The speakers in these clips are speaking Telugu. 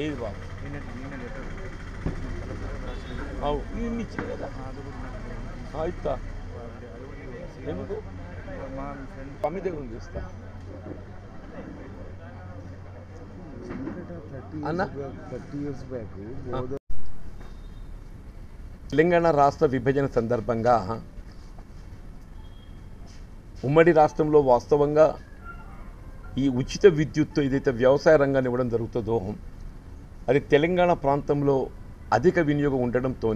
ఏది బాబు ఇన్ని ఇచ్చింది కదా ఇస్తా ఎందుకు కమ్మి దగ్గర చూస్తా అన్న తెలంగాణ రాష్ట్ర విభజన సందర్భంగా ఉమ్మడి రాష్ట్రంలో వాస్తవంగా ఈ ఉచిత విద్యుత్తు ఏదైతే వ్యవసాయ రంగాన్ని ఇవ్వడం జరుగుతుందో అది తెలంగాణ ప్రాంతంలో అధిక వినియోగం ఉండడంతో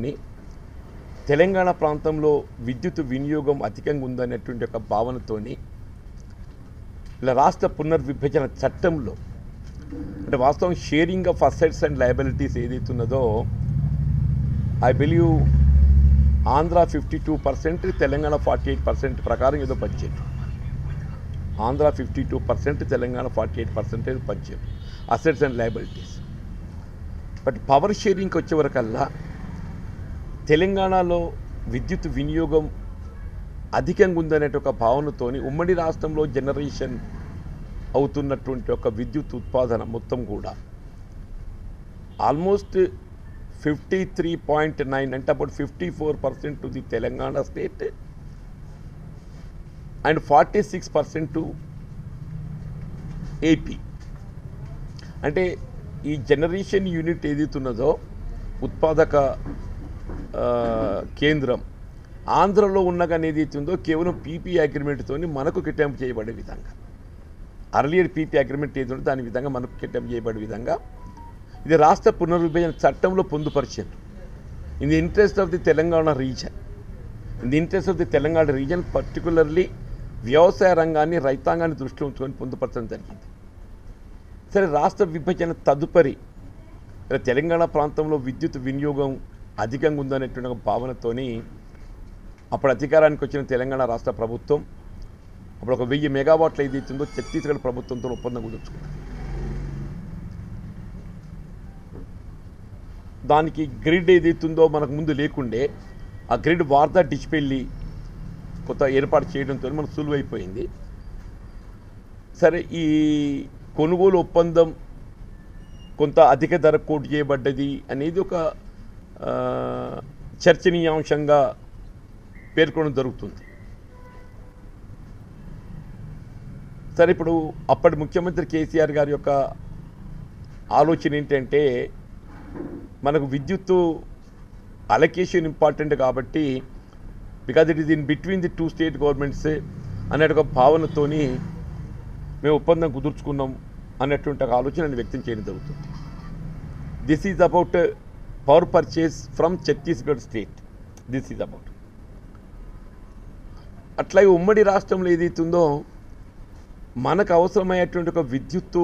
తెలంగాణ ప్రాంతంలో విద్యుత్ వినియోగం అధికంగా ఉందనేటువంటి ఒక భావనతోని ఇలా రాష్ట్ర పునర్విభజన చట్టంలో అంటే వాస్తవం sharing of assets and liabilities ఏదైతే ఉన్నదో ఐ బిలీవ్ ఆంధ్ర 52%, తెలంగాణ 48% ప్రకారం ఏదో budget. Andhra 52%, Telangana 48% budget assets and liabilities. But power షేరింగ్కి వచ్చేవరకల్లా తెలంగాణలో విద్యుత్ వినియోగం అధికంగా ఉందనే ఒక భావనతోని ఉమ్మడి రాష్ట్రంలో జనరేషన్ అవుతున్నటువంటి ఒక విద్యుత్ ఉత్పాదన మొత్తం కూడా ఆల్మోస్ట్ 53.9 అంటే about 54% to the Telangana state and 46% to AP. అంటే ఈ జనరేషన్ యూనిట్ ఏదైతున్నదో ఉత్పాదక కేంద్రం ఆంధ్రలో ఉన్నగానే ఏదైతుందో కేవలం పీపీ అగ్రిమెంట్తో మనకు కేటాయింపు చేయబడే విధంగా అర్లియర్ పీపీ అగ్రిమెంట్ ఏది ఉందో దాని విధంగా మనకు కేటాయింపు చేయబడే విధంగా ఇది రాష్ట్ర పునర్విభజన చట్టంలో పొందుపరిచారు. In the interest of the Telangana reason, particularly వ్యవసాయ రంగాన్ని రైతాంగాన్ని దృష్టిలో ఉంచుకొని పొందుపరచడం జరిగింది. సరే, రాష్ట్ర విభజన తదుపరి తెలంగాణ ప్రాంతంలో విద్యుత్ వినియోగం అధికంగా ఉందనేటువంటి ఒక భావనతోని అప్పుడు అధికారానికి వచ్చిన తెలంగాణ రాష్ట్ర ప్రభుత్వం అప్పుడు ఒక 1000 మెగావాట్లు ఏదైతుందో ఛత్తీస్గఢ్ ప్రభుత్వంతో ఒప్పందం కుదుర్చుకుంది. దానికి గ్రిడ్ ఏదైతుందో మనకు ముందు లేకుండే ఆ గ్రిడ్ వార్దా డిచ్పెల్లి కొత్త ఏర్పాటు చేయడంతో మనకు సులువైపోయింది. సరే, ఈ కొనుగోలు ఒప్పందం కొంత అధిక ధర కోట్ చేయబడ్డది అనేది ఒక చర్చనీయాంశంగా పేర్కొనడం జరుగుతుంది. సరే, ఇప్పుడు అప్పటి ముఖ్యమంత్రి కేసీఆర్ గారి యొక్క ఆలోచన ఏంటంటే మనకు విద్యుత్తు అలొకేషన్ ఇంపార్టెంట్ కాబట్టి because it is in between the two state governments అనే ఒక భావనతోని మేము ఒప్పందం కుదుర్చుకున్నాం అన్నటువంటి ఒక ఆలోచనను వ్యక్తం చేయడం జరుగుతుంది. This is about power purchase from Chhattisgarh state. This is about అట్లాగే ఉమ్మడి రాష్ట్రంలో ఏదైతుందో మనకు అవసరమయ్యేటువంటి ఒక విద్యుత్తు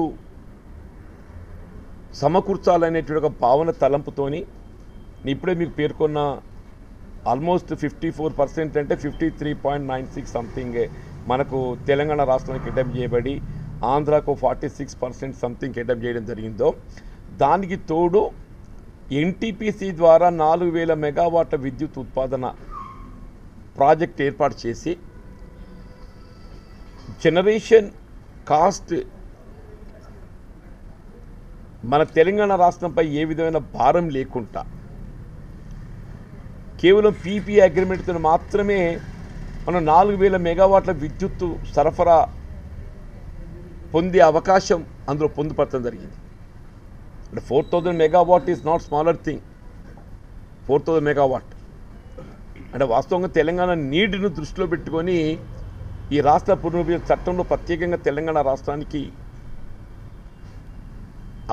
సమకూర్చాలనేటువంటి ఒక భావన తలంపుతోని ఇప్పుడే మీకు పేర్కొన్న ఆల్మోస్ట్ 54% అంటే 53.96 సంథింగ్ మనకు తెలంగాణ రాష్ట్రానికి కేటాయింపు చేయబడి ఆంధ్రాకు 46% సంథింగ్ కేటాయింపు చేయడం జరిగిందో దానికి తోడు ఎన్టీపీసీ ద్వారా 4000 మెగావాట్ల విద్యుత్ ఉత్పాదన ప్రాజెక్ట్ ఏర్పాటు చేసి జనరేషన్ కాస్ట్ మన తెలంగాణ రాష్ట్రంపై ఏ విధమైన భారం లేకుండా కేవలం పీపీ అగ్రిమెంట్తో మాత్రమే మనం 4000 మెగావాట్ల విద్యుత్తు సరఫరా పొందే అవకాశం అందులో పొందుపరచడం జరిగింది. అంటే 4000 megawatt is not smaller thing. 4000 megawatt అంటే వాస్తవంగా తెలంగాణ నీడ్ను దృష్టిలో పెట్టుకొని ఈ రాష్ట్ర పునర్విభజన చట్టంలో ప్రత్యేకంగా తెలంగాణ రాష్ట్రానికి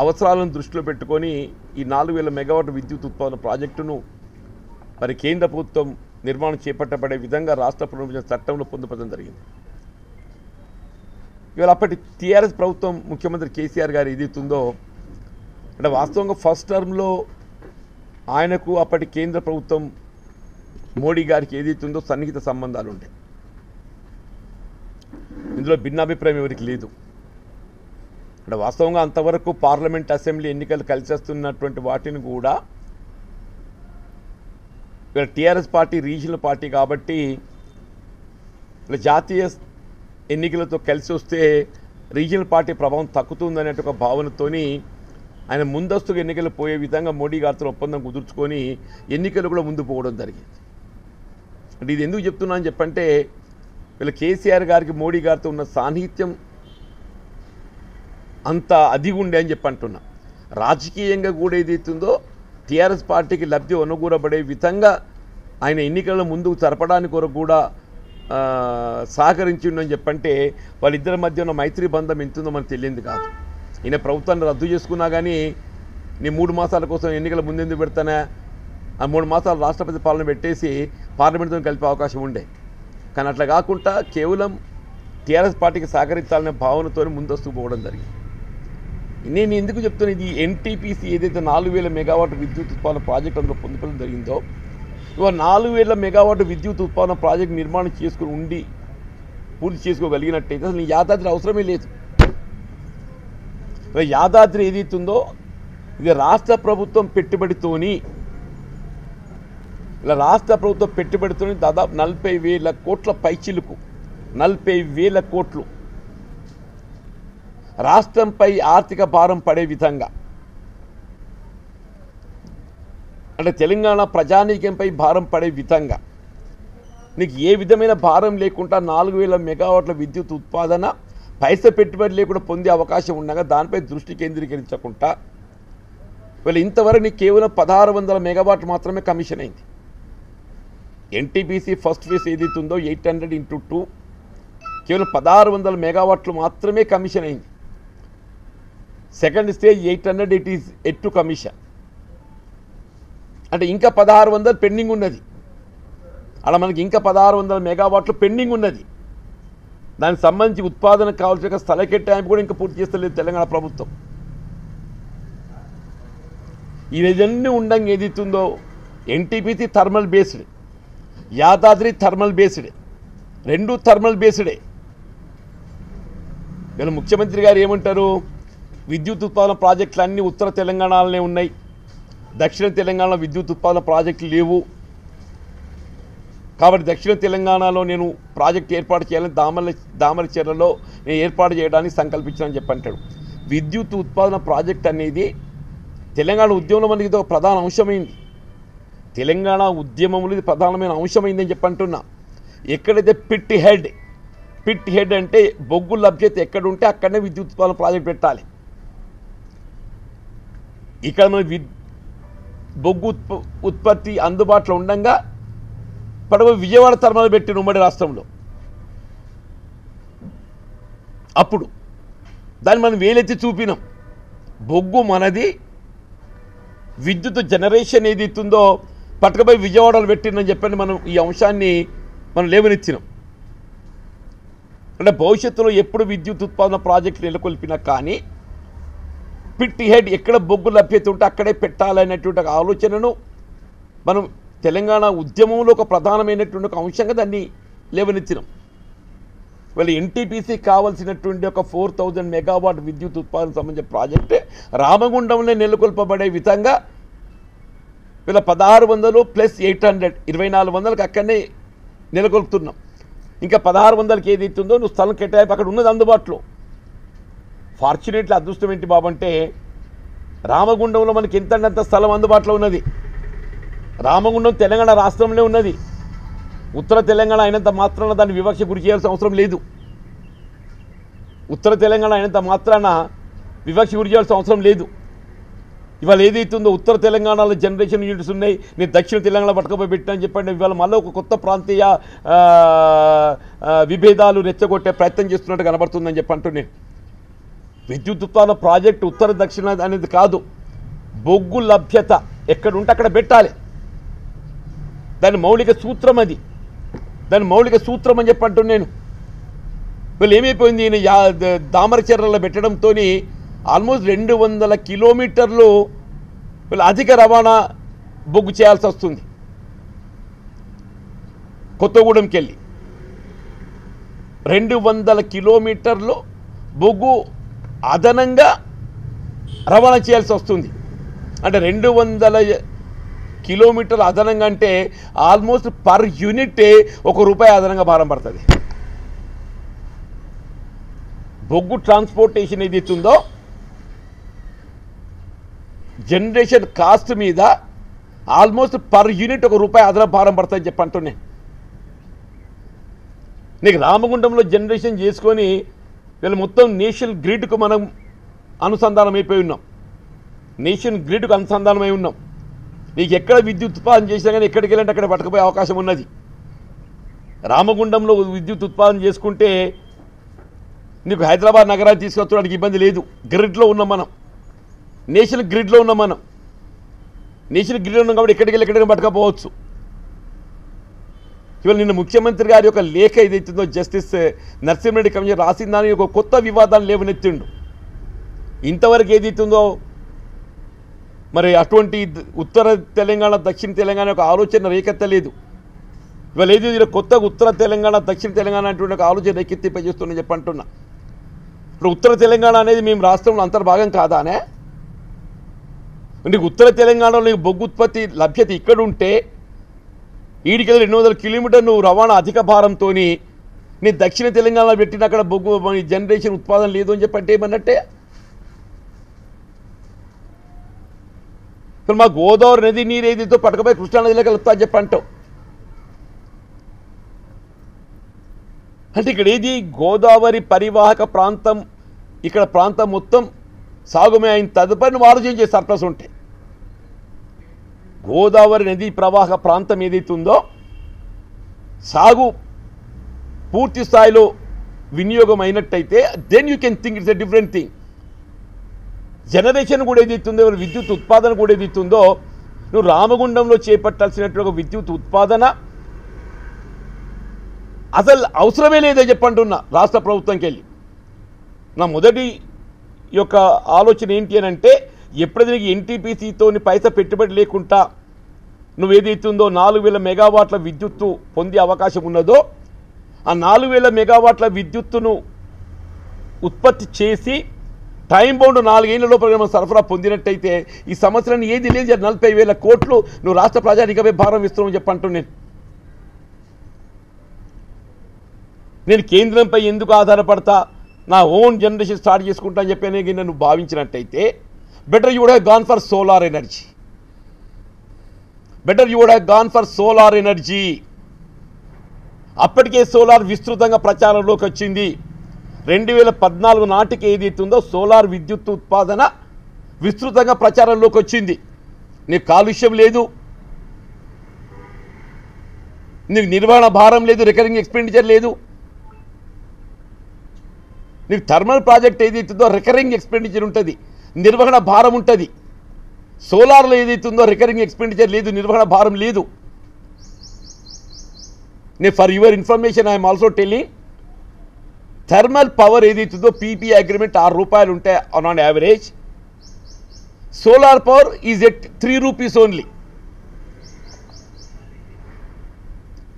అవసరాలను దృష్టిలో పెట్టుకొని ఈ 4000 మెగావాట్ విద్యుత్ ఉత్పాదన ప్రాజెక్టును మరి కేంద్ర ప్రభుత్వం నిర్మాణం చేపట్టబడే విధంగా రాష్ట్ర పునర్విభజన చట్టంలో పొందుపరచడం జరిగింది. ఇవాళ అప్పటి టీఆర్ఎస్ ప్రభుత్వం ముఖ్యమంత్రి కేసీఆర్ గారు ఏదైతుందో అంటే వాస్తవంగా ఫస్ట్ టర్మ్లో ఆయనకు అప్పటి కేంద్ర ప్రభుత్వం మోడీ గారికి ఏదైతుందో సన్నిహిత సంబంధాలు ఉంటాయి. ఇందులో భిన్నాభిప్రాయం ఎవరికి లేదు. అంటే వాస్తవంగా అంతవరకు పార్లమెంట్ అసెంబ్లీ ఎన్నికలు కలిసి వస్తున్నటువంటి వాటిని కూడా ఇక్కడ టీఆర్ఎస్ పార్టీ రీజనల్ పార్టీ కాబట్టి ఇలా జాతీయ ఎన్నికలతో కలిసి వస్తే రీజనల్ పార్టీ ప్రభావం తగ్గుతుందనే ఒక భావనతోని ఆయన ముందస్తుగా ఎన్నికలు పోయే విధంగా మోడీ గారితో ఒప్పందం కుదుర్చుకొని ఎన్నికలు కూడా ముందు పోవడం జరిగింది. అంటే ఇది ఎందుకు చెప్తున్నా అని చెప్పంటే వీళ్ళ కేసీఆర్ గారికి మోడీ గారితో ఉన్న సాన్నిహిత్యం అంత అదిగా ఉండే అని చెప్పంటున్నా. రాజకీయంగా కూడా ఏదైతుందో టీఆర్ఎస్ పార్టీకి లబ్ధి అనుకూలపడే విధంగా ఆయన ఎన్నికల ముందుకు జరపడానికి కొరకు కూడా సహకరించిండని చెప్పంటే వాళ్ళిద్దరి మధ్య ఉన్న మైత్రి బంధం ఎంతుందో మనకు తెలియంది కాదు. ఈయన ప్రభుత్వాన్ని రద్దు చేసుకున్నా కానీ నీ 3 మాసాల కోసం ఎన్నికల ముందెందుకు పెడతానా, ఆ 3 మాసాలు రాష్ట్రపతి పాలన పెట్టేసి పార్లమెంట్తో కలిపే అవకాశం ఉండే. కానీ అట్లా కాకుండా కేవలం టీఆర్ఎస్ పార్టీకి సహకరించాలనే భావనతో ముందస్తు పోవడం జరిగింది. నేను ఎందుకు చెప్తున్నా, ఇది ఎన్టీపీసీ ఏదైతే 4000 మెగావాట్ విద్యుత్ ఉత్పాదన ప్రాజెక్టు అందులో పొందుపరచడం జరిగిందో, ఇవాళ 4000 మెగావాట్ విద్యుత్ ఉత్పాదన ప్రాజెక్టు నిర్మాణం చేసుకుని ఉండి పూర్తి చేసుకోగలిగినట్టయితే అసలు యాదాద్రి అవసరమే లేదు. యాదాద్రి ఏదైతుందో ఇది రాష్ట్ర ప్రభుత్వం పెట్టుబడితోని దాదాపు 40,000 కోట్ల పైచిలుకు 40,000 కోట్లు రాష్ట్రంపై ఆర్థిక భారం పడే విధంగా, అంటే తెలంగాణ ప్రజానీకంపై భారం పడే విధంగా నీకు ఏ విధమైన భారం లేకుండా 4000 మెగావాట్ల విద్యుత్ ఉత్పాదన పైసా పెట్టుబడి లేకుండా పొందే అవకాశం ఉండగా దానిపై దృష్టి కేంద్రీకరించకుండా వీళ్ళు ఇంతవరకు నీకు కేవలం 1600 మెగావాట్లు మాత్రమే కమిషన్ అయింది. ఎన్టీపీసీ ఫస్ట్ ఫేజ్ ఏదైతుందో 800 × 2 కేవలం 1600 మెగావాట్లు మాత్రమే కమిషన్ అయింది. Second stage 800 it is at to commission, అంటే ఇంకా 1600 పెండింగ్ ఉన్నది. అలా మనకి ఇంకా 1600 మెగావాట్లు పెండింగ్ ఉన్నది. దానికి సంబంధించి ఉత్పాదనకు కావాల్సిన స్థల కేటాయింపు కూడా ఇంకా పూర్తి చేస్తలేదు తెలంగాణ ప్రభుత్వం. ఇవన్నీ ఉండంగా ఏదైతుందో NTPC thermal based, Yadadri thermal based, 2 thermal బేస్డే. వీళ్ళ ముఖ్యమంత్రి గారు ఏమంటారు, విద్యుత్ ఉత్పాదన ప్రాజెక్టులు అన్నీ ఉత్తర తెలంగాణలోనే ఉన్నాయి, దక్షిణ తెలంగాణలో విద్యుత్ ఉత్పాదన ప్రాజెక్టులు లేవు, కాబట్టి దక్షిణ తెలంగాణలో నేను ప్రాజెక్టు ఏర్పాటు చేయాలని దామరచెర్లలో నేను ఏర్పాటు చేయడానికి సంకల్పించానని చెప్పంటాడు. విద్యుత్ ఉత్పాదన ప్రాజెక్ట్ అనేది తెలంగాణ ఉద్యమంలో మనకి ఇది ఒక ప్రధాన అంశమైంది. తెలంగాణ ఉద్యమంలో ఇది ప్రధానమైన అంశమైందని చెప్పంటున్నా. ఎక్కడైతే పిట్ హెడ్ అంటే బొగ్గు లభ్యత ఎక్కడుంటే అక్కడనే విద్యుత్ ఉత్పాదన ప్రాజెక్ట్ పెట్టాలి. ఇక్కడ మన బొగ్గు ఉత్పత్తి అందుబాటులో ఉండగా పడవ విజయవాడ థర్మల్ పెట్టిన ఉమ్మడి రాష్ట్రంలో, అప్పుడు దాన్ని మనం వేలెత్తి చూపినాం. బొగ్గు మనది, విద్యుత్ జనరేషన్ ఏది ఇస్తుందో పట్టుకపోయి విజయవాడలో పెట్టిందని చెప్పని మనం ఈ అంశాన్ని మనం లేవనెత్తినాం. అంటే భవిష్యత్తులో ఎప్పుడు విద్యుత్ ఉత్పాదన ప్రాజెక్టులు నెలకొల్పినా కానీ పిట్ హెడ్ ఎక్కడ బొగ్గు లభ్యత ఉంటే అక్కడే పెట్టాలనేటువంటి ఒక ఆలోచనను మనం తెలంగాణ ఉద్యమంలో ఒక ప్రధానమైనటువంటి ఒక అంశంగా దాన్ని లేవనెత్తినాం. వీళ్ళు ఎన్టీపీసీ కావాల్సినటువంటి ఒక 4000 మెగావాట్ విద్యుత్ ఉత్పాదన సంబంధించిన ప్రాజెక్టు రామగుండంలో నెలకొల్పబడే విధంగా వీళ్ళ 1600 + 800 2400కి అక్కడనే నెలకొల్పుతున్నాం. ఇంకా 1600కి ఏది ఇస్తుందో నువ్వు స్థలం కేటాయింపు అక్కడ ఉన్నది అందుబాటులో. ఫార్చునేట్లీ అదృష్టం ఏంటి బాబంటే రామగుండంలో మనకి ఎంతంత స్థలం అందుబాటులో ఉన్నది. రామగుండం తెలంగాణ రాష్ట్రంలో ఉన్నది. ఉత్తర తెలంగాణ అయినంత మాత్రాన దాన్ని వివక్ష గురి చేయాల్సిన అవసరం లేదు. ఉత్తర తెలంగాణ అయినంత మాత్రాన వివక్ష గురి చేయాల్సిన అవసరం లేదు. ఇవాళ ఏదైతుందో ఉత్తర తెలంగాణలో జనరేషన్ యూనిట్స్ ఉన్నాయి, నేను దక్షిణ తెలంగాణ పట్టుకపోయి పెట్టానని చెప్పండి. ఇవాళ మళ్ళీ ఒక కొత్త ప్రాంతీయ విభేదాలు రెచ్చగొట్టే ప్రయత్నం చేస్తున్నట్టు కనబడుతుందని చెప్పంటూ నేను విద్యుత్ ఉత్పాదన ప్రాజెక్టు ఉత్తర దక్షిణ అనేది కాదు, బొగ్గు లభ్యత ఎక్కడుంటే అక్కడ పెట్టాలి. దాని మౌలిక సూత్రం అది, దాని మౌలిక సూత్రం అని చెప్పంటూ నేను. వీళ్ళు ఏమైపోయింది, ఈయన దామరచెర్లలో పెట్టడంతో ఆల్మోస్ట్ 200 కిలోమీటర్లు వీళ్ళు అధిక రవాణా బొగ్గు చేయాల్సి వస్తుంది. కొత్తగూడెంకి వెళ్ళి 200 కిలోమీటర్లు బొగ్గు అదనంగా రవాణా చేయాల్సి వస్తుంది. అంటే 200 కిలోమీటర్లు అదనంగా అంటే ఆల్మోస్ట్ పర్ యూనిట్ ₹1 అదనంగా భారం పడుతుంది. బొగ్గు ట్రాన్స్పోర్టేషన్ ఏదైతుందో జనరేషన్ కాస్ట్ మీద ఆల్మోస్ట్ పర్ యూనిట్ ₹1 అదనపు భారం పడుతుందని చెప్పి అంటున్నాయి. నీకు రామగుండంలో జనరేషన్ చేసుకొని వీళ్ళు మొత్తం నేషనల్ గ్రిడ్కు మనం అనుసంధానం అయిపోయి ఉన్నాం. నేషనల్ గ్రిడ్కు అనుసంధానమై ఉన్నాం. నీకు ఎక్కడ విద్యుత్ ఉత్పాదన చేసినా కానీ ఎక్కడికి వెళ్ళంటే అక్కడ పట్టుకుపోయే అవకాశం ఉన్నది. రామగుండంలో విద్యుత్ ఉత్పాదన చేసుకుంటే నీకు హైదరాబాద్ నగరాన్ని తీసుకొచ్చడానికి ఇబ్బంది లేదు. గ్రిడ్లో ఉన్నాం మనం, నేషనల్ గ్రిడ్లో ఉన్నాం మనం. నేషనల్ గ్రిడ్లో ఉన్నాం కాబట్టి ఎక్కడికి పట్టుకపోవచ్చు. ఇవాళ నిన్న ముఖ్యమంత్రి గారి యొక్క లేఖ ఏదైతుందో జస్టిస్ నరసింహారెడ్డి కమిషన్ రాసిన దాని ఒక కొత్త వివాదాన్ని లేవనెత్తిండు. ఇంతవరకు ఏదైతుందో మరి అటువంటి ఉత్తర తెలంగాణ దక్షిణ తెలంగాణ యొక్క ఆలోచన రేకెత్తలేదు. ఇవాళ ఏది కొత్తగా ఉత్తర తెలంగాణ దక్షిణ తెలంగాణ అటువంటి ఒక ఆలోచన రేకెత్తింపజేస్తుందని చెప్పి అంటున్నా. ఇప్పుడు ఉత్తర తెలంగాణ అనేది మేము రాష్ట్రంలో అంతర్భాగం కాదానే? నీకు ఉత్తర తెలంగాణలో నీకు బొగ్గు ఉత్పత్తి లభ్యత ఇక్కడ ఉంటే ఈడికెళ్ళి 200 కిలోమీటర్లు నువ్వు రవాణా అధిక భారంతో నీ దక్షిణ తెలంగాణలో పెట్టిన అక్కడ బొగ్గు జనరేషన్ ఉత్పాదన లేదు అని చెప్పంటే ఏమన్నట్టే. ఇప్పుడు మా గోదావరి నది నీరు ఏదైతే పట్టుకపోయి కృష్ణానదిలో కలుపుతా అని చెప్పి అంటావు. అంటే ఇక్కడ ఏది గోదావరి పరివాహక ప్రాంతం, ఇక్కడ ప్రాంతం మొత్తం సాగుమే అయిన తదుపరి నువ్వు ఆలోచన చేసే సర్ప్లస్ ఉంటే గోదావరి నది ప్రవాహక ప్రాంతం ఏదైతే ఉందో సాగు పూర్తి స్థాయిలో వినియోగం అయినట్టయితే then you can think it's a different thing. Generation కూడా ఏదైతుందో, విద్యుత్ ఉత్పాదన కూడా ఏదైతుందో నువ్వు రామగుండంలో చేపట్టాల్సినటువంటి ఒక విద్యుత్ ఉత్పాదన అసలు అవసరమే లేదని చెప్పంటున్నా రాష్ట్ర ప్రభుత్వంకి వెళ్ళి. నా మొదటి యొక్క ఆలోచన ఏంటి అని అంటే, ఎప్పుడైతే నీకు ఎన్టీపీసీతో పైసా పెట్టుబడి లేకుండా నువ్వు ఏదైతుందో 4000 మెగావాట్ల విద్యుత్తు పొందే అవకాశం ఉన్నదో ఆ 4000 మెగావాట్ల విద్యుత్తును ఉత్పత్తి చేసి టైం బౌండ్ 4 ఏళ్ల లోపల సరఫరా పొందినట్టయితే ఈ సంవత్సరాన్ని ఏది లేదు 40,000 కోట్లు నువ్వు రాష్ట్ర ప్రజానికమే భారం ఇస్తున్నావు చెప్పంటున్నాను. నేను కేంద్రంపై ఎందుకు ఆధారపడతా, నా ఓన్ జనరేషన్ స్టార్ట్ చేసుకుంటా అని చెప్పి నువ్వు భావించినట్టయితే better you would have gone for solar energy. Better you would have gone for solar energy. అప్పటికే సోలార్ విస్తృతంగా ప్రచారంలోకి వచ్చింది. 2014 నాటికి ఏదైతుందో సోలార్ విద్యుత్ ఉత్పాదన విస్తృతంగా ప్రచారంలోకి వచ్చింది. నీకు కాలుష్యం లేదు, నీకు నిర్వహణ భారం లేదు, రికరింగ్ ఎక్స్పెండిచర్ లేదు. నీకు థర్మల్ ప్రాజెక్ట్ ఏదైతుందో రికరింగ్ ఎక్స్పెండిచర్ ఉంటుంది, నిర్వహణ భారం ఉంటుంది. సోలార్లో ఏదైతుందో రికరింగ్ ఎక్స్పెండిచర్ లేదు, నిర్వహణ భారం లేదు. నేను for your information I'm also telling, thermal power ఏదైతుందో పీపీ అగ్రిమెంట్ ₹6 ఉంటాయి on average. Solar power is at ₹3 only.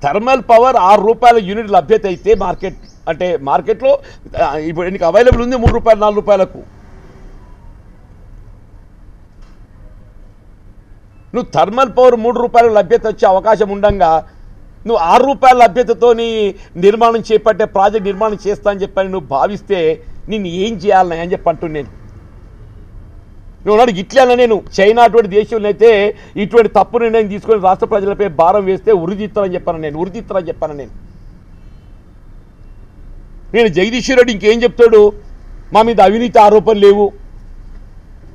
Thermal power ₹6 unit లభ్యత అయితే మార్కెట్ అంటే మార్కెట్లో ఇప్పుడు నీకు అవైలబుల్ ఉంది ₹3 ₹4. నువ్వు థర్మల్ పవర్ ₹3 లభ్యత వచ్చే అవకాశం ఉండగా నువ్వు ₹6 లభ్యతతోని నిర్మాణం చేపట్టే ప్రాజెక్ట్ నిర్మాణం చేస్తా అని చెప్పని నువ్వు భావిస్తే నిన్ను ఏం చేయాలని అని చెప్పి అంటున్నాను. నువ్వు నాడు ఇట్లా నేను చైనా అటువంటి దేశంలో అయితే ఇటువంటి తప్పు నిర్ణయం తీసుకొని రాష్ట్ర ప్రజలపై భారం వేస్తే ఉరిదిస్తారని చెప్పాను నేను. నేను జగదీశ్వర్ రెడ్డి ఇంకేం చెప్తాడు, మా మీద అవినీతి ఆరోపణలు లేవు,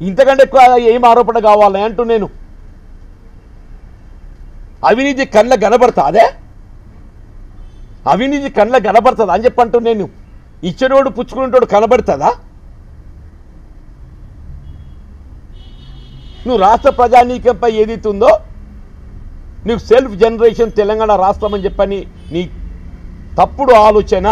ఇంతకంటే ఎక్కువ ఏం ఆరోపణ కావాలి అంటూ నేను. అవినీతి కళ్ళ కనబడతాదే, అవినీతి కళ్ళ కనబడుతుందా అని చెప్పంటూ నేను. ఇచ్చినోడు పుచ్చుకునేటోడు కనబడుతుందా? నువ్వు రాష్ట్ర ప్రజానీకంపై ఏదైతుందో నీకు సెల్ఫ్ జనరేషన్ తెలంగాణ రాష్ట్రం అని చెప్పని నీ తప్పుడు ఆలోచన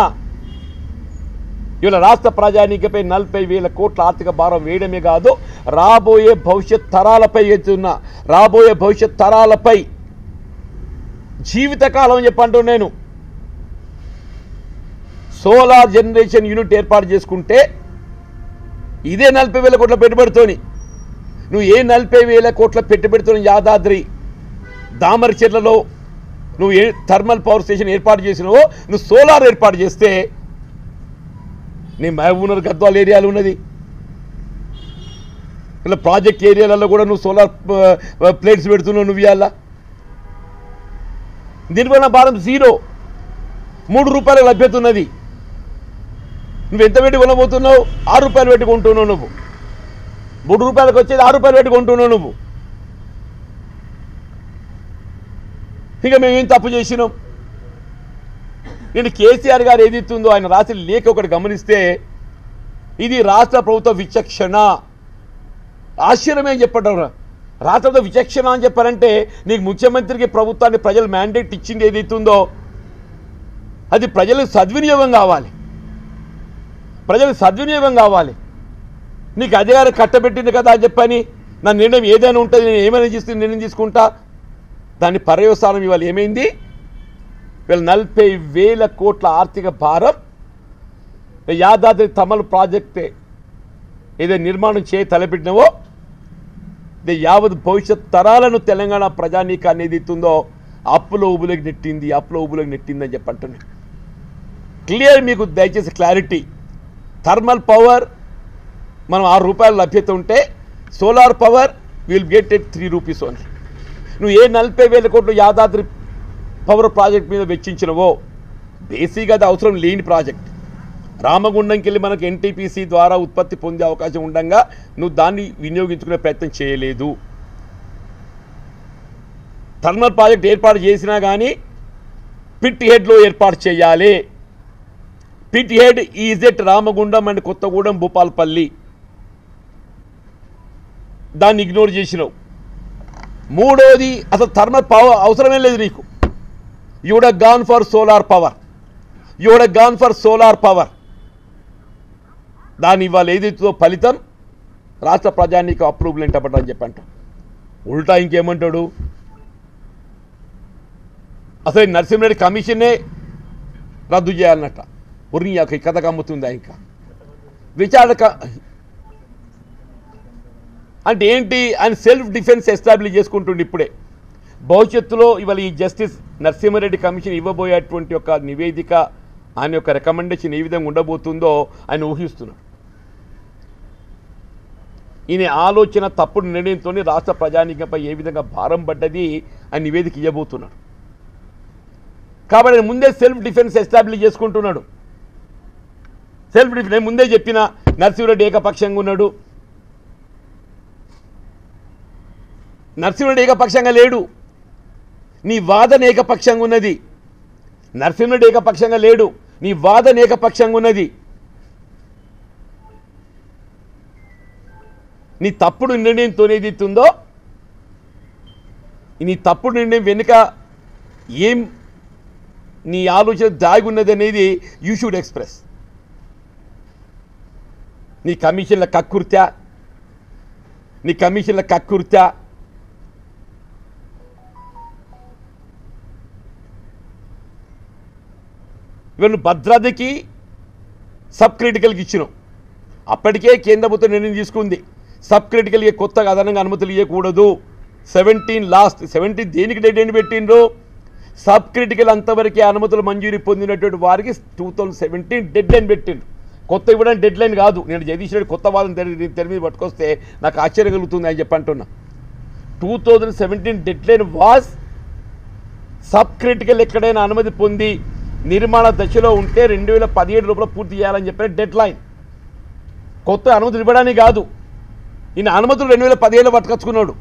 ఇవాళ రాష్ట్ర ప్రజానీకంపై 40,000 కోట్ల ఆర్థిక భారం వేయడమే కాదు, రాబోయే భవిష్యత్ తరాలపై జీవితకాలం అని చెప్పంటూ నేను. సోలార్ జనరేషన్ యూనిట్ ఏర్పాటు చేసుకుంటే ఇదే 40,000 కోట్ల పెట్టుబడితోని నువ్వు ఏ 40,000 కోట్ల పెట్టుబడితో యాదాద్రి దామరచెర్లలో నువ్వు ఏ థర్మల్ పవర్ స్టేషన్ ఏర్పాటు చేసినావో నువ్వు సోలార్ ఏర్పాటు చేస్తే నీ మహబూబ్నగర్ గద్వాల్ ఏరియాలో ఉన్నది, ఇలా ప్రాజెక్ట్ ఏరియాలలో కూడా నువ్వు సోలార్ ప్లేట్స్ పెడుతున్నావు. నువ్వు ఇవాళ దీనివల్ల భారం జీరో. 3 రూపాయలకు లభ్యత ఉన్నది. నువ్వు ఎంత పెట్టి కొనబోతున్నావు? 6 రూపాయలు పెట్టి కొంటున్నావు నువ్వు. 3 రూపాయలకు వచ్చేది 6 రూపాయలు పెట్టి కొంటున్నావు నువ్వు. ఇక మేమేం తప్పు చేసినాం? నేను కేసీఆర్ గారు ఏదైతుందో ఆయన రాసిన లేఖ ఒకటి గమనిస్తే ఇది రాష్ట్ర ప్రభుత్వ విచక్షణ. ఆశ్చర్యమే చెప్పడం. రాష్ట్ర ప్రభుత్వ విచక్షణ అని చెప్పారంటే నీకు ముఖ్యమంత్రికి ప్రభుత్వాన్ని ప్రజలు మ్యాండేట్ ఇచ్చింది ఏదైతుందో అది ప్రజలకు సద్వినియోగం కావాలి. ప్రజలకు సద్వినియోగం కావాలి. నీకు అధికారం కట్టబెట్టింది కదా అని చెప్పని నా నిర్ణయం ఏదైనా ఉంటుంది, నేను ఏమైనా చేస్తే నిర్ణయం తీసుకుంటా. దాని పర్యవసానం ఇవాళ ఏమైంది? వీళ్ళ 40,000 కోట్ల ఆర్థిక భారం యాదాద్రి తమలు ప్రాజెక్టే ఏదో నిర్మాణం తలపెట్టినవో ఇది యావత్ భవిష్యత్ తరాలను తెలంగాణ ప్రజానీకాన్ని ఏదైతుందో అప్పులో ఊబులోకి నెట్టింది, అప్పులో ఊబులోకి నెట్టిందని చెప్పి అంటున్నాను. క్లియర్, మీకు దయచేసి క్లారిటీ. థర్మల్ పవర్ మనం 6 రూపాయల లభ్యత ఉంటే solar power will get at 3 rupees only. నువ్వు ఏ 40,000 కోట్లు యాదాద్రి పవర్ ప్రాజెక్ట్ మీద వెచ్చించినవో బేసిక్గా అది అవసరం లేని ప్రాజెక్ట్. రామగుండంకి వెళ్ళి మనకు ఎన్టీపీసీ ద్వారా ఉత్పత్తి పొందే అవకాశం ఉండగా నువ్వు దాన్ని వినియోగించుకునే ప్రయత్నం చేయలేదు. థర్మల్ ప్రాజెక్ట్ ఏర్పాటు చేసినా కానీ పిట్ హెడ్లో ఏర్పాటు చేయాలి. Pit head is at Ramagundam and Kothagudem Bhupalpalli. దాన్ని ఇగ్నోర్ చేసినావు. మూడోది అసలు థర్మల్ పవర్ అవసరమే లేదు నీకు. You would have gone for solar power. You would have gone for solar power. దాని ఇవాళ ఏదైతుందో ఫలితం రాష్ట్ర ప్రజానీకం అప్రూవల్ ఏంటపడ్డా అని చెప్పంట. ఉల్టా ఇంకేమంటాడు? అసలు నరసింహారెడ్డి కమిషన్నే రద్దు చేయాలన్నట్ట. ఉరి ఈ కథ కమ్ముతుందా? ఇంకా విచారణ అంటే ఏంటి? ఆయన సెల్ఫ్ డిఫెన్స్ ఎస్టాబ్లిష్ చేసుకుంటుండే. ఇప్పుడే భవిష్యత్తులో ఇవాళ ఈ జస్టిస్ నరసింహారెడ్డి కమిషన్ ఇవ్వబోయేటువంటి ఒక నివేదిక, ఆయన యొక్క రికమెండేషన్ ఏ విధంగా ఉండబోతుందో ఆయన ఊహిస్తున్నాడు. ఈయన ఆలోచన తప్పుడు నిర్ణయంతో రాష్ట్ర ప్రజానీకంపై ఏ విధంగా భారం పడ్డది ఆయన నివేదిక ఇవ్వబోతున్నాడు. కాబట్టి ఆయన ముందే సెల్ఫ్ డిఫెన్స్ ఎస్టాబ్లిష్ చేసుకుంటున్నాడు. సెల్ఫ్ డిఫెన్స్ నేను ముందే చెప్పిన నరసింహారెడ్డి ఏకపక్షంగా ఉన్నాడు. నరసింహారెడ్డి ఏకపక్షంగా లేడు. నీ వాదన ఏకపక్షంగా ఉన్నది. నరసింహారెడ్డి ఏకపక్షంగా లేడు. నీ వాదన ఏకపక్షంగా ఉన్నది. నీ తప్పుడు నిర్ణయంతో ఏదైతుందో నీ తప్పుడు నిర్ణయం వెనుక ఏం నీ ఆలోచన దాగి ఉన్నది అనేది యూ షుడ్ ఎక్స్ప్రెస్. నీ కమిషన్ల కక్కుర్త్యా, నీ కమిషన్ల కక్కుర్త్యా, ఇవన్నీ భద్రతకి సబ్ క్రిటికల్కి ఇచ్చినాం. అప్పటికే కేంద్ర ప్రభుత్వం నిర్ణయం తీసుకుంది సబ్ క్రిటికల్కి కొత్తగా అదనంగా అనుమతులు ఇవ్వకూడదు. 17 లాస్ట్ 17 దేనికి డెడ్ లైన్ పెట్టిండ్రు? సబ్ క్రిటికల్ అంతవరకే అనుమతులు మంజూరీ పొందినటువంటి వారికి 2017 డెడ్ లైన్ పెట్టిండ్రు. కొత్త ఇవ్వడానికి డెడ్ లైన్ కాదు. నేను జగదీష్ రెడ్డి కొత్త వాదన తెర మీద పట్టుకొస్తే నాకు ఆశ్చర్యం కలుగుతుంది అని చెప్పంటున్నా. 2017 dead line was sub critical ఎక్కడైనా అనుమతి పొంది నిర్మాణ దశలో ఉంటే 2017 లోపల పూర్తి చేయాలని చెప్పిన డెడ్ లైన్. కొత్త అనుమతులు ఇవ్వడానికి కాదు. ఈయన అనుమతులు 2017 పట్టుకొచ్చుకున్నాడు.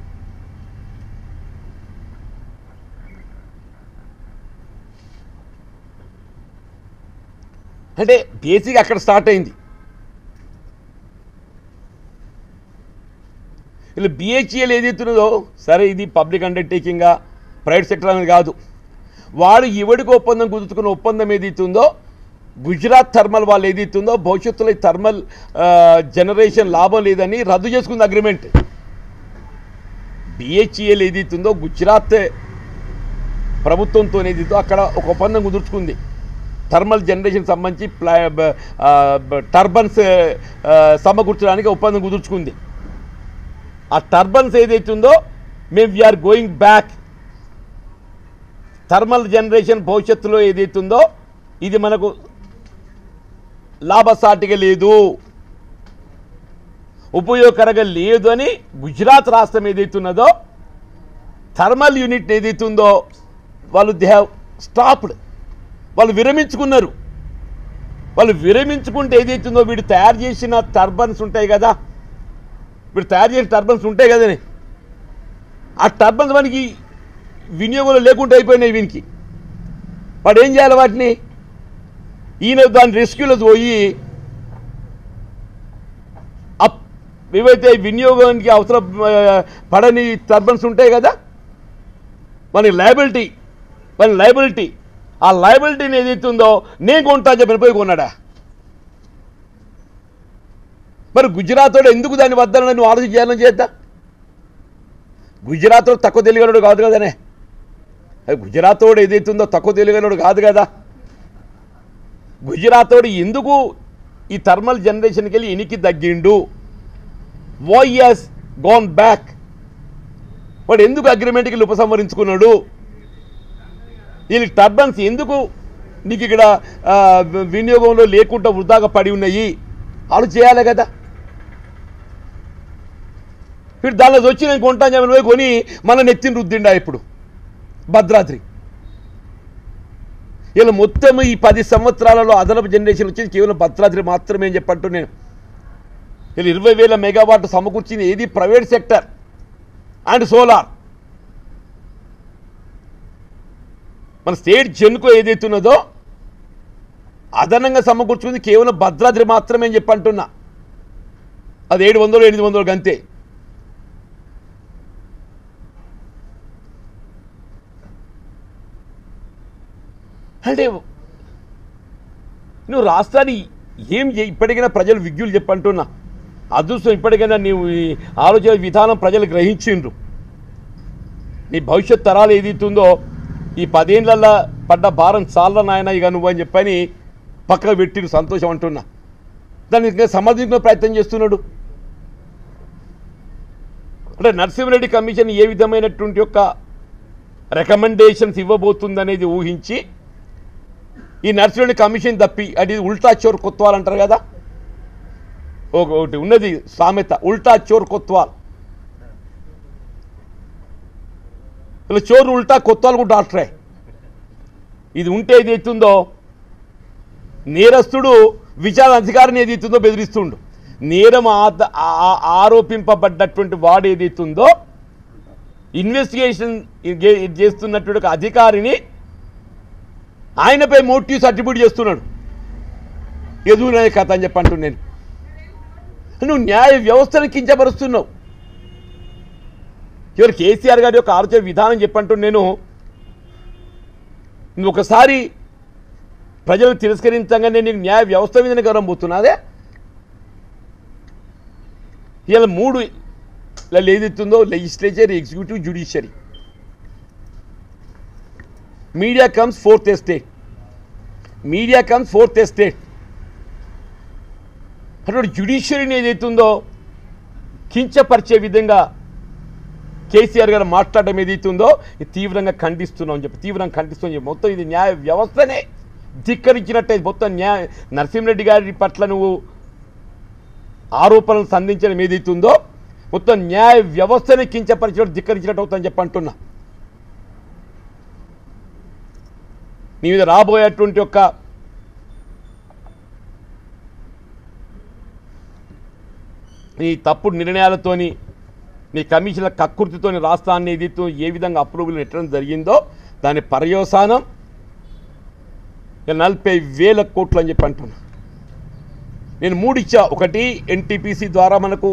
అంటే బేసిక్ అక్కడ స్టార్ట్ అయింది. ఇలా బిహెచ్ఈఎల్ ఏదైతున్నదో సరే ఇది పబ్లిక్ అండర్టేకింగ్గా ప్రైవేట్ సెక్టర్ అనేది కాదు. వాడు ఎవడికి ఒప్పందం కుదుర్చుకున్న ఒప్పందం ఏదైతుందో గుజరాత్ థర్మల్ వాళ్ళు ఏదైతుందో భవిష్యత్తులో ఈ థర్మల్ జనరేషన్ లాభం లేదని రద్దు చేసుకుంది అగ్రిమెంట్. బిహెచ్ఈఎల్ ఏదైతుందో గుజరాత్ ప్రభుత్వంతో ఏదైతుందో అక్కడ ఒక ఒప్పందం కుదుర్చుకుంది. థర్మల్ జనరేషన్ సంబంధించి టర్బన్స్ సమకూర్చడానికి ఒప్పందం కుదుర్చుకుంది. ఆ టర్బన్స్ ఏదైతుందో మేము we are going back. Thermal generation భవిష్యత్తులో ఏదైతుందో ఇది మనకు లాభసాటిగా లేదు. ఉపయోగకరంగా లేదు అని గుజరాత్ రాష్ట్రం ఏదైతున్నదో థర్మల్ యూనిట్ ఏదైతుందో వాళ్ళు దే హ్యావ్ స్టాప్డ్, వాళ్ళు విరమించుకున్నారు. వాళ్ళు విరమించుకుంటే ఏదైతుందో వీడు తయారు చేసిన టర్బన్స్ ఉంటాయి కదా, వీడు తయారు చేసిన టర్బన్స్ ఉంటాయి కదని ఆ టర్బన్స్ మనకి వినియోగంలో లేకుండా అయిపోయినాయి. వీనికి వాడు ఏం చేయాలి? వాటిని ఈయన దాని రెస్క్యూలో పోయి ఏవైతే వినియోగానికి అవసరం పడని టర్బన్స్ ఉంటాయి కదా, మనకి లయబిలిటీ ఆ లయబిలిటీని ఏదైతుందో నేను కొంటా చెప్పిన పోయి కొన్నాడా? మరి గుజరాత్ వాడు ఎందుకు దాన్ని వద్దాలని నువ్వు ఆలోచన చేయాలని చేద్దా? గుజరాత్ వాడు తక్కువ తెలియగలడు కాదు కదనే, గుజరాత్ వాడు ఏదైతుందో తక్కువ తెలియగలడు కాదు కదా. గుజరాత్ వాడు ఎందుకు ఈ థర్మల్ జనరేషన్కి వెళ్ళి ఎనికి తగ్గిండు? Why has gone back? వాడు ఎందుకు అగ్రిమెంట్కి వెళ్ళి ఉపసంహరించుకున్నాడు? వీళ్ళ టర్బన్స్ ఎందుకు నీకు ఇక్కడ వినియోగంలో లేకుండా వృధాగా పడి ఉన్నాయి? వాళ్ళు చేయాలి కదా. వీడు దానిలో వచ్చి నేను కొంటాను చెప్పిన పోయి కొని మన నెత్తిని రుద్దిండా ఇప్పుడు భద్రాద్రి. ఇలా మొత్తం ఈ 10 సంవత్సరాలలో అదనపు జనరేషన్ వచ్చేది కేవలం భద్రాద్రి మాత్రమే అని చెప్పంటూ నేను ఇలా 20,000 మెగావాట్ సమకూర్చింది ఏది ప్రైవేట్ సెక్టర్ అండ్ సోలార్. మన స్టేట్ జెన్కో ఏదైతున్నదో అదనంగా సమకూర్చుకుంది కేవలం భద్రాద్రి మాత్రమే అని చెప్పంటున్నా. అది 700-800 గంతే. అంటే నువ్వు రాష్ట్రాన్ని ఏం ఇప్పటికైనా ప్రజలు విజ్ఞులు చెప్పంటున్నా. అదృష్టం ఇప్పటికైనా నీవు ఈ ఆలోచన విధానం ప్రజలు గ్రహించిండ్రు. నీ భవిష్యత్ తరాలు ఏదైతుందో ఈ 10 ఏళ్ళల్లో పడ్డ భారం చాలా నాయన ఇక నువ్వు అని చెప్పని పక్కన పెట్టి సంతోషం అంటున్నా. దాన్ని ఇంకా సమర్థించుకునే ప్రయత్నం చేస్తున్నాడు. అంటే నరసింహారెడ్డి కమిషన్ ఏ విధమైనటువంటి యొక్క రికమెండేషన్స్ ఇవ్వబోతుందనేది ఊహించి ఈ నరసింహారెడ్డి కమిషన్ తప్పి అది ఉల్టా చోర్ కొత్వాల్ అంటారు కదా, ఒకటి ఉన్నది సామెత, ఉల్టా చోర్ కొత్వాల్. ఇలా చోరు ఉల్టా కొత్వాల్ కూడా డాక్టరే. ఇది ఉంటే ఏదైతుందో నేరస్తుడు విచారణ అధికారిని ఏదైతుందో బెదిరిస్తుండు. నేరం ఆరోపింపబడ్డటువంటి వాడు ఏదైతుందో ఇన్వెస్టిగేషన్ చేస్తున్నటువంటి అధికారిని ఆయనపై మోటివ్స్ అట్రిబ్యూట్ చేస్తున్నాడు. ఎదురునే కథ అని చెప్పంటు నేను. నువ్వు న్యాయ వ్యవస్థను కించపరుస్తున్నావు. చివరి కేసీఆర్ గారి యొక్క ఆలోచన విధానం చెప్పంటూ నేను నువ్వు ఒకసారి ప్రజలు తిరస్కరించగానే నేను న్యాయ వ్యవస్థ మీదనే గౌరవం పోతున్నాదే. ఇలా 3 ఏదైతుందో legislature, executive, judiciary. Media comes 4th estate. అటువంటి జ్యుడిషియరీని ఏదైతుందో కించపరిచే విధంగా కేసీఆర్ గారు మాట్లాడడం ఏదైతుందో ఇది తీవ్రంగా ఖండిస్తున్నాం అని చెప్పి మొత్తం ఇది న్యాయ వ్యవస్థనే ధిక్కరించినట్టే. మొత్తం నరసింహారెడ్డి గారి పట్ల నువ్వు ఆరోపణలు సంధించడం ఏదైతుందో మొత్తం న్యాయ వ్యవస్థనే కించపరిచినట్టు ధిక్కరించినట్టు అవుతుందని చెప్పి అంటున్నా. నీ మీద రాబోయేటువంటి యొక్క నీ తప్పుడు నిర్ణయాలతోని నీ కమిషన్ల కక్కుర్తితోని రాష్ట్రాన్ని ఏదైతే ఏ విధంగా అప్రూవల్ పెట్టడం జరిగిందో దాని పర్యవసానం 40,000 కోట్లు అని చెప్పి అంటున్నా. నేను 3 ఇచ్చా. ఒకటి ఎన్టీపీసీ ద్వారా మనకు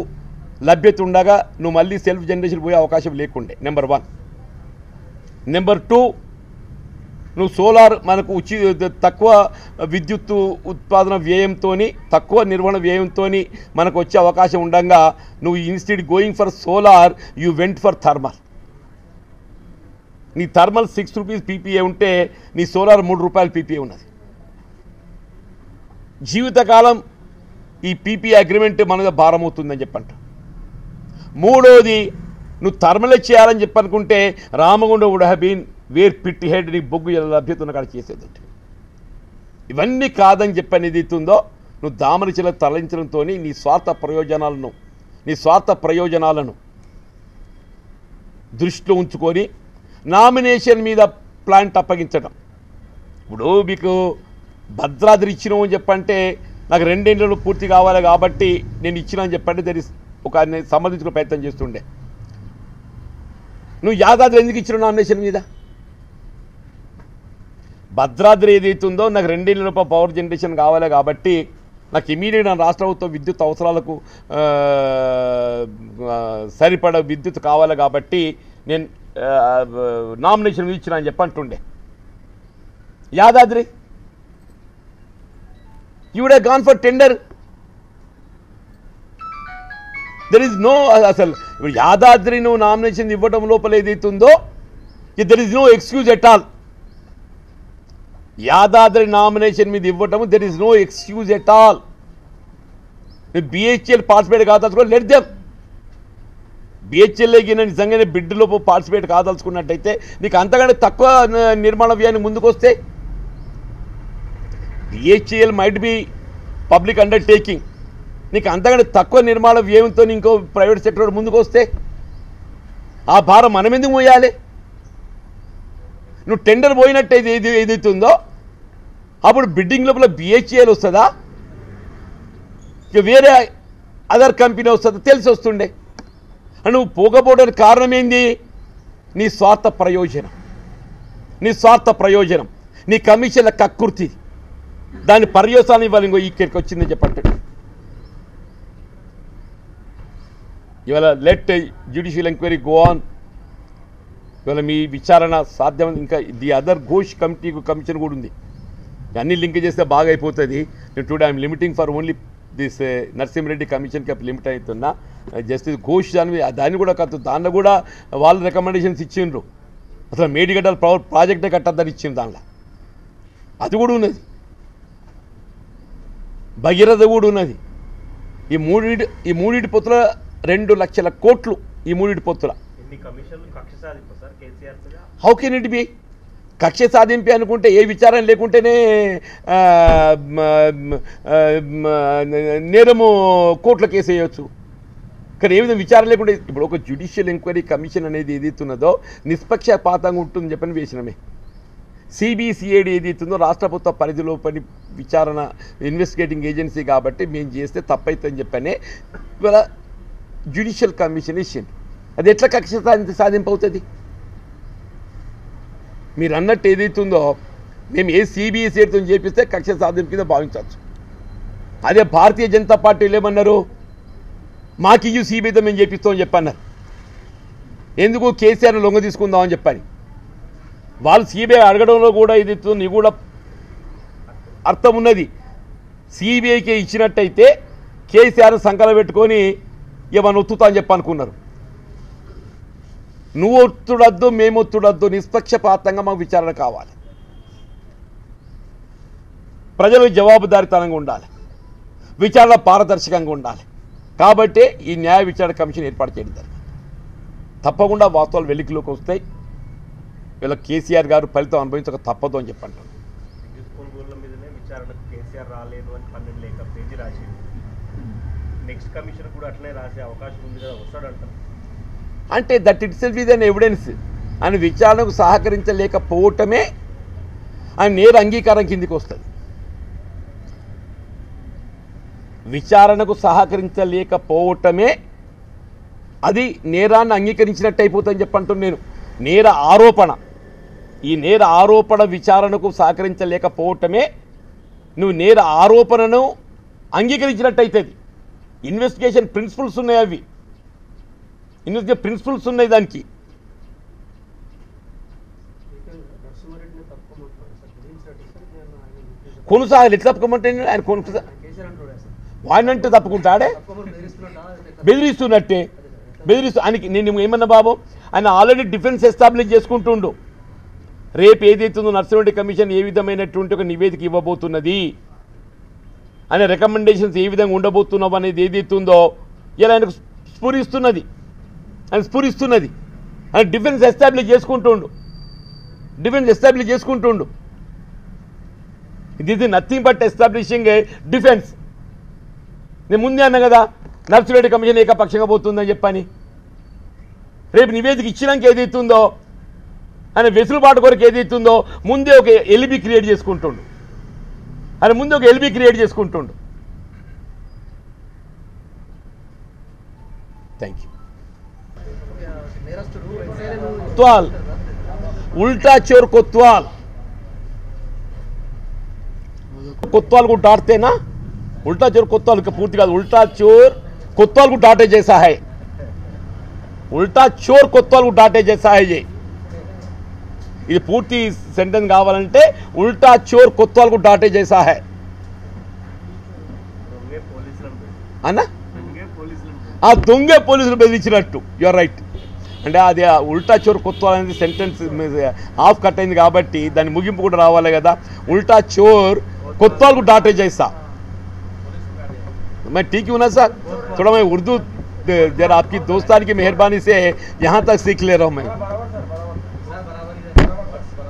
లభ్యత ఉండగా నువ్వు మళ్ళీ సెల్ఫ్ జనరేషన్ పోయే అవకాశం లేకుండే, నెంబర్ 1. నెంబర్ 2, నువ్వు సోలార్ మనకు తక్కువ విద్యుత్ ఉత్పాదన వ్యయంతో తక్కువ నిర్వహణ వ్యయంతో మనకు వచ్చే అవకాశం ఉండగా నువ్వు instead going for solar you went for thermal. నీ థర్మల్ 6 రూపీస్ పీపీఏ ఉంటే నీ సోలార్ 3 రూపాయలు పీపీఏ ఉన్నది. జీవితకాలం ఈ పీపీఏ అగ్రిమెంట్ మన మీద భారం అవుతుందని చెప్పంట. 3వది నువ్వు థర్మలే చేయాలని చెప్పనుకుంటే Ramagunda would have been where pithead, నీ బొగ్గు లభ్యత ఉన్న కాడ చేసేదంటే. ఇవన్నీ కాదని చెప్పని ఏదైతుందో నువ్వు దామరచిల తరలించడంతో నీ స్వార్థ ప్రయోజనాలను నీ స్వార్థ ప్రయోజనాలను దృష్టిలో ఉంచుకొని నామినేషన్ మీద ప్లాంట్ అప్పగించడం. ఇప్పుడు మీకు భద్రాద్రి ఇచ్చినావు అని చెప్పంటే నాకు 2 ఏళ్ళు పూర్తి కావాలి కాబట్టి నేను ఇచ్చినా అని చెప్పంటే ఒక సంబంధించిన ప్రయత్నం చేస్తుండే. నువ్వు యాదాద్రి ఎందుకు ఇచ్చినావు నామినేషన్ మీద? భద్రాద్రి ఏదైతుందో నాకు 2 ఏళ్ళ పవర్ జనరేషన్ కావాలి కాబట్టి నాకు ఇమీడియట్ నా రాష్ట్ర ప్రభుత్వం విద్యుత్ అవసరాలకు సరిపడ విద్యుత్ కావాలి కాబట్టి నేను నామినేషన్ ఇచ్చిన అని చెప్పంటుండే. Yadadri you would have gone for tender. There is no అసలు యాదాద్రి నువ్వు నామినేషన్ ఇవ్వడం లోపల ఏదైతుందో there is no excuse at all. Yadadri nomination మీద ఇవ్వటము there is no excuse at all. BHEL participate కాదలుచుకో లెట్ దెమ్. BHEL నిజంగానే బిడ్లో పార్టిసిపేట్ కాదలుచుకున్నట్టయితే నీకు అంతకంటే తక్కువ నిర్మాణ వ్యయాన్ని ముందుకు వస్తే BHEL might be public undertaking, నీకు అంతకంటే తక్కువ నిర్మాణ వ్యయంతో ఇంకో ప్రైవేట్ సెక్టర్ ముందుకు వస్తే ఆ భారం మనం ఎందుకు మోయాలి? నువ్వు టెండర్ పోయినట్టు ఏదైతుందో అప్పుడు బిడ్డింగ్ లోపల BHEL వస్తుందా ఇక వేరే అదర్ కంపెనీ వస్తుందా తెలిసి వస్తుండే. నువ్వు పోకపోవడానికి కారణం ఏంది? నీ స్వార్థ ప్రయోజనం, నీ స్వార్థ ప్రయోజనం, నీ కమిషన్ల కక్కుర్తి, దాని పర్యవసానం ఇవ్వాలి. ఇంకో ఇక్కడికి వచ్చిందని చెప్పండి. ఇవాళ let judicial enquiry go on. ఇవాళ మీ విచారణ సాధ్యం. ఇంకా ది అదర్ ఘోష్ కమిషన్ కూడా ఉంది. అన్ని లింక్ చేస్తే బాగా అయిపోతుంది. నేను today I'm limiting for only this Narasimhareddy కమిషన్కి లిమిట్ అవుతున్నా. జస్టిస్ ఘోష్ దాన్ని కూడా కట్టు, దానిలో కూడా వాళ్ళు రికమెండేషన్స్ ఇచ్చిండ్రు. అసలు మేడిగడ్డల ప్రాజెక్టే కట్టద్దని ఇచ్చింది. దానిలో అది కూడా ఉన్నది. భగీరథ కూడా ఉన్నది. ఈ మూడిటి పొత్తుల 2 లక్షల కోట్లు. ఈ మూడిటి పొత్తుల హౌ కెన్ ఇట్ బి? కక్ష సాధింపి అనుకుంటే ఏ విచారం లేకుంటేనే నేరము కోర్టులో కేసు వేయవచ్చు. కానీ ఏ విధంగా విచారం లేకుంటే ఇప్పుడు ఒక జ్యుడిషియల్ ఎంక్వైరీ కమిషన్ అనేది ఏదైతున్నదో నిష్పక్షపాతంగా ఉంటుందని చెప్పని వేసినమే. సిబిసిఐడి ఏదైతుందో రాష్ట్ర ప్రభుత్వ పరిధిలో పని విచారణ ఇన్వెస్టిగేటింగ్ ఏజెన్సీ కాబట్టి మేము చేస్తే తప్పైతుందని చెప్పనే ఇవాళ జ్యుడిషియల్ కమిషన్ ఇచ్చింది. అది ఎట్లా కక్ష సాధింపు అవుతుంది? మీరు అన్నట్టు ఏదైతుందో మేము ఏ సిబిసిఐడితో చేపిస్తే కక్ష సాధింపు కింద భావించవచ్చు. అదే భారతీయ జనతా పార్టీలు ఏమన్నారు? మాకు ఇయ్యు సిబిఐతో మేము చేపిస్తామని చెప్పన్నారు. ఎందుకు? కేసీఆర్ని లొంగ తీసుకుందామని చెప్పని. వాళ్ళు సిబిఐ అడగడంలో కూడా ఇది నీ కూడా అర్థం ఉన్నది. సిబిఐకి ఇచ్చినట్టయితే కేసీఆర్ సంకలం పెట్టుకొని ఏమన్నా ఒత్తుతా అని చెప్పనుకున్నారు. నువ్వు ఒత్తుడద్దు, మేము ఒత్తుడద్దు, నిష్పక్షపాతంగా మాకు విచారణ కావాలి. ప్రజలు జవాబుదారీతనంగా ఉండాలి, విచారణ పారదర్శకంగా ఉండాలి. కాబట్టి ఈ న్యాయ విచారణ కమిషన్ ఏర్పాటు చేయడం జరిగింది. తప్పకుండా వాస్తవాలు వెలికిలోకి వస్తాయి. వీళ్ళ కేసీఆర్ గారు ఫలితం అనుభవించక తప్పదు అని చెప్పంటారు. అంటే that it self is an evidence. ఆయన విచారణకు సహకరించలేకపోవటమే ఆయన నేర అంగీకారం కిందికి వస్తుంది. విచారణకు సహకరించలేకపోవటమే అది నేరాన్ని అంగీకరించినట్టు అయిపోతుందని చెప్పంటున్నాను నేను. నేర ఆరోపణ, ఈ నేర ఆరోపణ విచారణకు సహకరించలేకపోవటమే నువ్వు నేర ఆరోపణను అంగీకరించినట్టు అవుతుంది. ఇన్వెస్టిగేషన్ ప్రిన్సిపల్స్ ఉన్నాయి, అవి ఇన్వెస్టిగేషన్ ప్రిన్సిపల్స్ ఉన్నాయి. దానికి కొనసాగాలి. ఎట్లా తప్పుకోమంటే ఆయన వాడినంటే తప్పుకుంటాడే, బెదిరిస్తున్నట్టే ఆయనకి. నేను ఏమన్నా బాబు, ఆయన ఆల్రెడీ డిఫెన్స్ ఎస్టాబ్లిష్ చేసుకుంటుండు. రేపు ఏదైతుందో నర్సింహారెడ్డి కమిషన్ ఏ విధమైనటువంటి ఒక నివేదిక ఇవ్వబోతున్నది, ఆయన రికమెండేషన్స్ ఏ విధంగా ఉండబోతున్నావు అనేది ఏదైతుందో ఇలా ఆయనకు స్ఫురిస్తున్నది. ఆయన డిఫెన్స్ ఎస్టాబ్లిష్ చేసుకుంటుండు. ఇది nothing but establishing a defence. నేను ముందే అన్నా కదా, నర్సిరెడ్డి కమిషన్ ఏకపక్షంగా పోతుందని చెప్పని రేపు నివేదిక ఇచ్చినాక ఏదైతుందో ఆయన వెసులుబాటు కొరకు ఏదైతుందో ముందే ఒక ఎల్బీ క్రియేట్ చేసుకుంటుండు థ్యాంక్ యూ कोतवाल उल्टा चोर कोतवाल को डांटते ना उल्टा चोर कोतवाल का पूर्ति का उल्टा चोर कोतवाल को डांटे जैसा है उल्टा चोर कोतवाल को डांटे जैसा है ये पूर्ति सेंटेंस कावाలంటే उल्टा चोर कोतवाल को डांटे जैसा है అన్నా ఆ దొంగే పోలీసులు బెదిరించినట్టు యు ఆర్ రైట్ అంటే అది ఉల్టా చోర్ కొత్వాల్ అనేది సెంటెన్స్ ఆఫ్ కట్ అయింది కాబట్టి దాని ముగింపు కూడా రావాలి కదా उल्टा चोर कोतवाल को डांटे जैसा मैं ठीक हूँ ना सर थोड़ा मैं उर्दू जरा आपकी दोस्तानी की मेहरबानी से यहाँ तक सीख ले रहा हूँ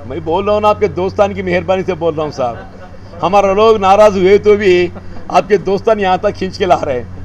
मैं बोल रहा हूँ ना आपके दोस्तानी की मेहरबानी से बोल रहा हूँ साहब हमारा लोग नाराज हुए तो भी आपके दोस्तान यहाँ तक खींच के ला रहे हैं